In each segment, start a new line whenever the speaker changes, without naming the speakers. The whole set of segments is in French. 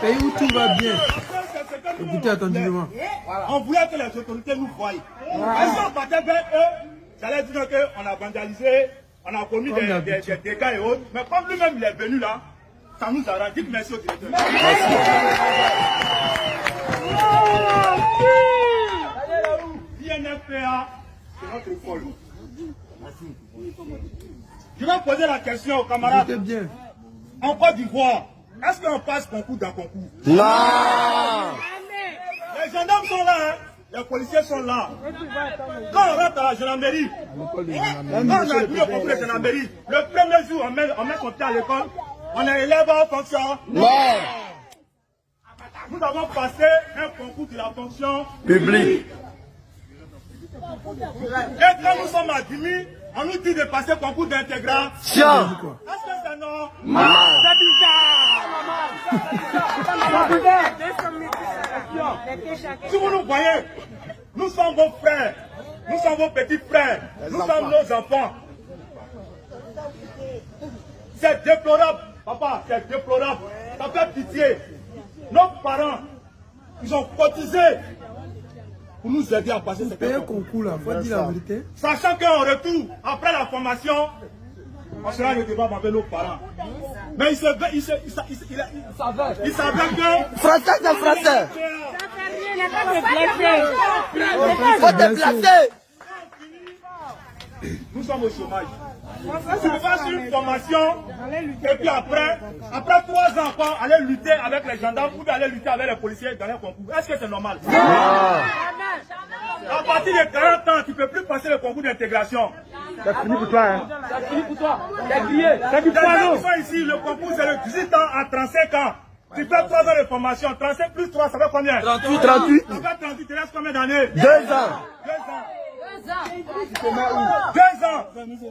Pays où tout va bien. Écoutez attentivement.
On voulait que les autorités nous voient. Est-ce qu'on partait vers eux? J'allais dire qu'on a vandalisé, on a commis des dégâts et autres. Mais comme lui-même il est venu là, ça nous arrange. Dites merci au directeur. INFPA, c'est notre école. Je vais poser la question aux camarades.
Bien.
En Côte d'Ivoire, est-ce qu'on passe concours dans concours?
Non.
Les gendarmes sont là, hein? Les policiers sont là. Quand on rentre à la gendarmerie, quand on a vu le concours de gendarmerie, le premier jour, on met son pied à l'école, on est élève en fonction.
Non.
Nous avons passé un concours de la fonction
Public.
Et quand nous sommes admis, on nous dit de passer le concours d'intégration.
Tiens.
Est-ce que c'est normal?
C'est
bizarre. Si vous nous voyez, nous sommes vos frères, nous sommes vos petits frères, nous sommes nos enfants. C'est déplorable, papa, c'est déplorable. Ça fait pitié. Nos parents, ils ont cotisé pour nous aider à passer ce
concours là, faut dire la vérité.
Sachant qu'en retour, après la formation, on sera le débat avec nos parents. Mais il savait que...
Français, c'est français. Faut déplacer.
Nous sommes au chômage. Tu fasses une formation et puis après 3 ans encore, aller lutter avec les gendarmes ou aller lutter avec les policiers dans les concours. Est-ce que c'est normal?
Non.
À partir de 40 ans, tu ne peux plus passer le concours d'intégration.
C'est fini pour toi, hein?
C'est fini pour toi. C'est crié. C'est du poids. Qui sont ici, le concours c'est de 18 ans à 35 ans. Tu fais 3 ans de formation. 35 plus 3, ça fait combien?
38.
Ça fait 38, tu restes combien d'années?
2 ans.
2 ans. 2 ans.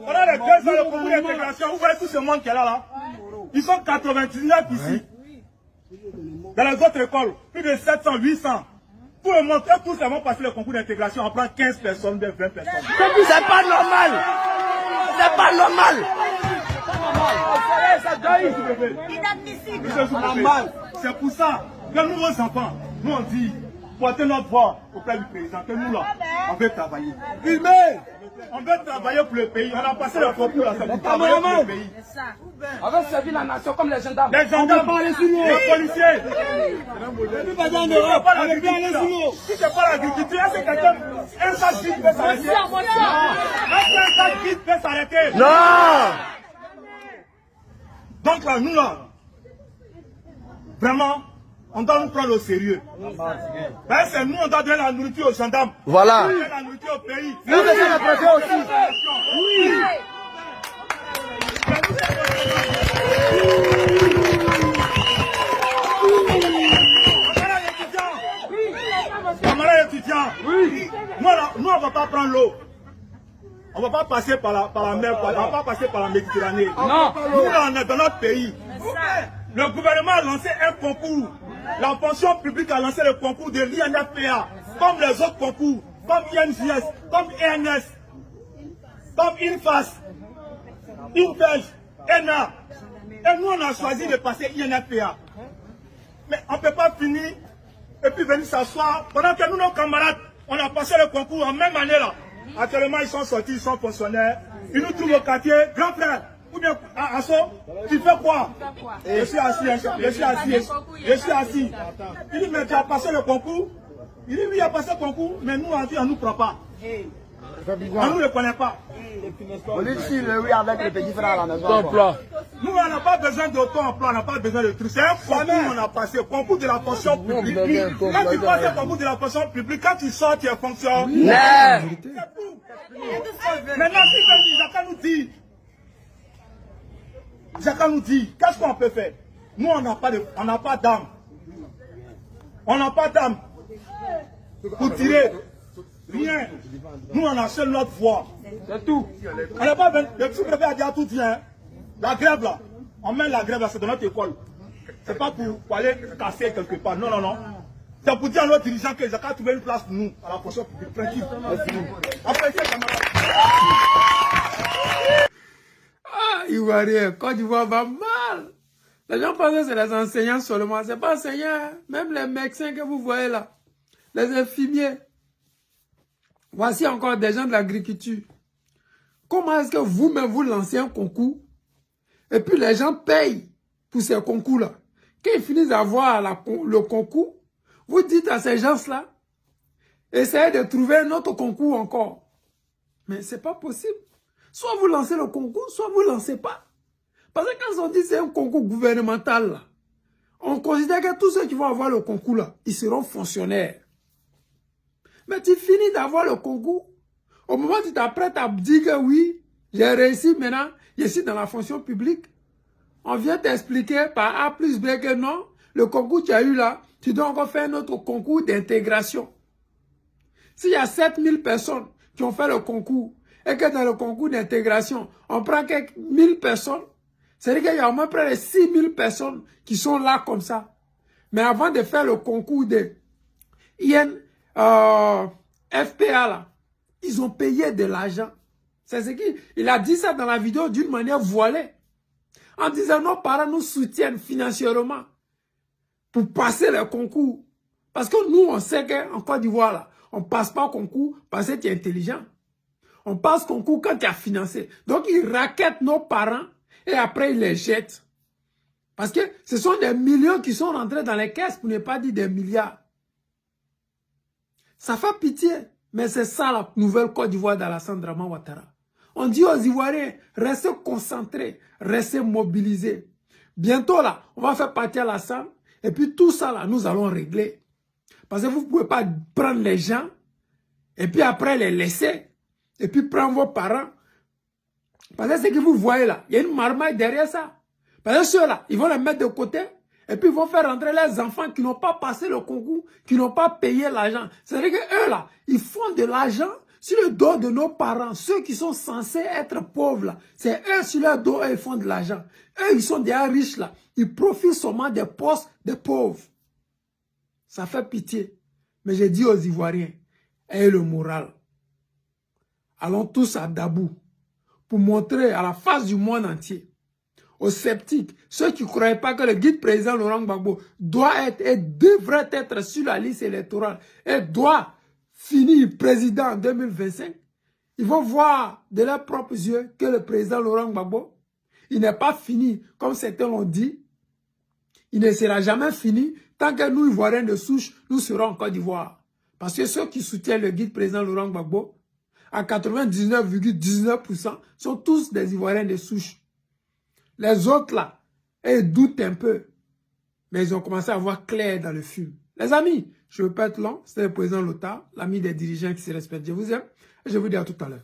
Pendant les 2 ans, le concours d'intégration, vous voyez tout ce monde qui est là. Ils sont 99 ici. Dans les autres écoles, plus de 700, 800. Pour le montrer, tous ils vont passer le concours d'intégration, on prend 15 personnes, 20 personnes.
C'est pas normal. C'est pas normal.
C'est pour ça que nous, nos enfants, nous on dit, portez notre voix auprès du président, que nous là, on veut travailler. On veut travailler pour le pays. On a passé le concours là, c'est pour travailler pour le pays.
On veut servir la nation comme les gendarmes.
Les gendarmes, les policiers. Si c'est pas l'agriculture, est-ce que quelqu'un, un sac vide peut s'arrêter? Est-ce qu'un sac vide peut s'arrêter?
Non.
Donc là, nous là, vraiment, on doit nous prendre au sérieux. Ben, c'est nous, on doit donner la nourriture aux gendarmes.
Voilà.
On doit donner la nourriture au pays.
Nous devons la pression aussi.
Oui. Camarades étudiants, oui. Nous, on ne va pas prendre l'eau. On ne va pas passer par la mer, on ne va pas passer par la Méditerranée. Non. Nous, on est dans notre pays. Le gouvernement a lancé un concours. La fonction publique a lancé le concours de l'INFPA, comme les autres concours, comme INJS, comme ENS, comme INFAS, INPEJ, ENA. Et nous, on a choisi de passer INFPA. Mais on ne peut pas finir et puis venir s'asseoir pendant que nous, nos camarades, on a passé le concours en même année là. Actuellement, ils sont sortis, ils sont fonctionnaires. Ils nous trouvent au quartier, grand frère. Ou bien, Asso, tu fais quoi? Je suis assis, je suis assis. Il dit, mais tu as passé le concours? Il dit, oui, il a passé le concours, mais nous, on ne nous prend pas. On ne nous le connaît pas.
On est ici, oui, avec les petits frères à la maison.
Nous, on n'a pas besoin d'auto-emploi, on n'a pas besoin de trucs. C'est un concours qu'on a passé, le concours de la fonction publique. Quand tu passes le concours de la fonction publique, quand tu sors, tu es fonctionnaire. C'est tout. Maintenant, si Jacques nous dit, qu'est-ce qu'on peut faire? Nous, on n'a pas d'âme. On n'a pas d'âme pour tirer. Rien. Nous, on a seul notre voix. C'est tout. On n'a pas besoin. Le sous-préfet a dit à tout dit, hein. La grève là, on mène la grève là, c'est dans notre école. C'est pas pour aller casser quelque part. Non, non, non. C'est pour dire à nos dirigeants que Jacques a trouvé une place pour nous, à la fonction publique. Tranquille. Après, c'est camarades.
Ah, Ivoirien, Côte d'Ivoire va mal. Les gens pensent que c'est les enseignants seulement. Ce n'est pas enseignants, même les médecins que vous voyez là, les infirmiers. Voici encore des gens de l'agriculture. Comment est-ce que vous-même vous lancez un concours et puis les gens payent pour ces concours-là? Quand ils finissent d'avoir le concours, vous dites à ces gens-là, essayez de trouver un autre concours encore. Mais ce n'est pas possible. Soit vous lancez le concours, soit vous ne lancez pas. Parce que quand on dit que c'est un concours gouvernemental, là, on considère que tous ceux qui vont avoir le concours, là, ils seront fonctionnaires. Mais tu finis d'avoir le concours. Au moment où tu t'apprêtes à dire que oui, j'ai réussi maintenant, je suis dans la fonction publique. On vient t'expliquer par A plus B que non, le concours que tu as eu là, tu dois encore faire un autre concours d'intégration. S'il y a 7000 personnes qui ont fait le concours, et que dans le concours d'intégration, on prend quelques 1000 personnes, c'est-à-dire qu'il y a au moins près de 6000 personnes qui sont là comme ça. Mais avant de faire le concours de FPA, là, ils ont payé de l'argent. C'est ce qu'il a dit ça dans la vidéo d'une manière voilée. En disant, nos parents nous soutiennent financièrement pour passer le concours. Parce que nous, on sait qu'en Côte d'Ivoire, là, on ne passe pas au concours parce que tu es intelligent. On passe au concours quand tu as financé. Donc, ils raquettent nos parents et après, ils les jettent. Parce que ce sont des millions qui sont rentrés dans les caisses, pour ne pas dire des milliards. Ça fait pitié. Mais c'est ça la nouvelle Côte d'Ivoire d'Alassane Draman Ouattara. On dit aux Ivoiriens, restez concentrés, restez mobilisés. Bientôt là, on va faire partir Alassane et puis tout ça là, nous allons régler. Parce que vous ne pouvez pas prendre les gens et puis après les laisser et puis prendre vos parents. Parce que ce que vous voyez là, il y a une marmaille derrière ça. Parce que ceux-là, ils vont les mettre de côté et puis ils vont faire rentrer les enfants qui n'ont pas passé le concours, qui n'ont pas payé l'argent. C'est-à-dire qu'eux là, ils font de l'argent sur le dos de nos parents. Ceux qui sont censés être pauvres là, c'est eux sur leur dos, eux, ils font de l'argent. Eux, ils sont déjà riches là. Ils profitent seulement des postes des pauvres. Ça fait pitié. Mais j'ai dit aux Ivoiriens, ayez le moral. Allons tous à Dabou pour montrer à la face du monde entier, aux sceptiques, ceux qui ne croyaient pas que le guide président Laurent Gbagbo doit être et devrait être sur la liste électorale et doit finir président en 2025, ils vont voir de leurs propres yeux que le président Laurent Gbagbo, il n'est pas fini, comme certains l'ont dit. Il ne sera jamais fini tant que nous, Ivoiriens de souche, nous serons en Côte d'Ivoire. Parce que ceux qui soutiennent le guide président Laurent Gbagbo, à 99,19% sont tous des Ivoiriens de souche. Les autres là, ils doutent un peu. Mais ils ont commencé à voir clair dans le film. Les amis, je ne veux pas être long. C'était le président Lothar, l'ami des dirigeants qui se respectent. Je vous aime et je vous dis à tout à l'heure.